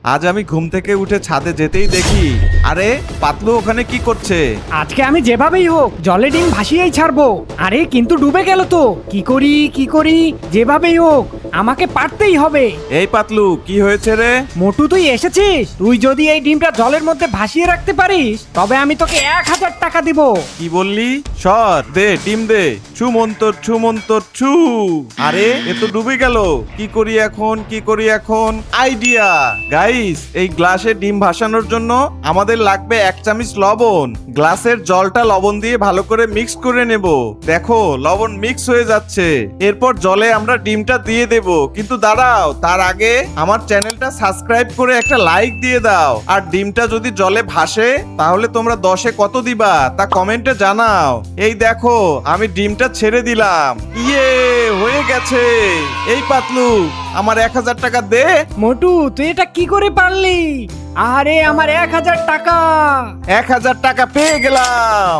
আজ আমি ঘুম থেকে উঠে ছাদে যেতেই দেখি, আরে পাতলু ওখানে কি করছে? আজকে আমি যেভাবেই হোক জলে ডিম ভাসিয়েই ছাড়বো। আরে কিন্তু ডুবে গেল তো, কি করি যেভাবেই হোক আমাকে পারতেই হবে। এই পাতলু, কি হয়েছে রে? মোটু তুই এসেছিস? তুই যদি এই ডিমটা জলের মধ্যে ভাসিয়ে রাখতে পারিস তবে আমি তোকে 1000 টাকা দিব। কি বললি? সর দে, ডিম দে। ছু মন্তর ছু মন্তর ছু। আরে এ তো ডুবে গেল। কি করি এখন? আইডিয়া! গাইস, এই গ্লাসে ডিম ভাসানোর জন্য আমাদের লাগবে 1 চামচ লবণ। গ্লাসের জলটা লবণ দিয়ে ভালো করে মিক্স করে নেব। দেখো লবণ মিক্স হয়ে যাচ্ছে। এরপর জলে আমরা ডিমটা দিয়ে দেব। কিন্তু দাঁড়াও, তার আগে আমার চ্যানেলটা সাবস্ক্রাইব করে একটা লাইক দিয়ে দাও। আর ডিমটা যদি জলে ভাসে তাহলে তোমরা 10-এ কত দিবা তা কমেন্টে জানাও। এই দেখো আমি ডিমটা ছেড়ে দিলাম। ইয়ে, হয়ে গেছে। এই পাতলু, আমার 1000 টাকা দে। মোটু তুই এটা কি করে পারলি? আরে আমার 1000 টাকা। 1000 টাকা পেয়ে গেলাম।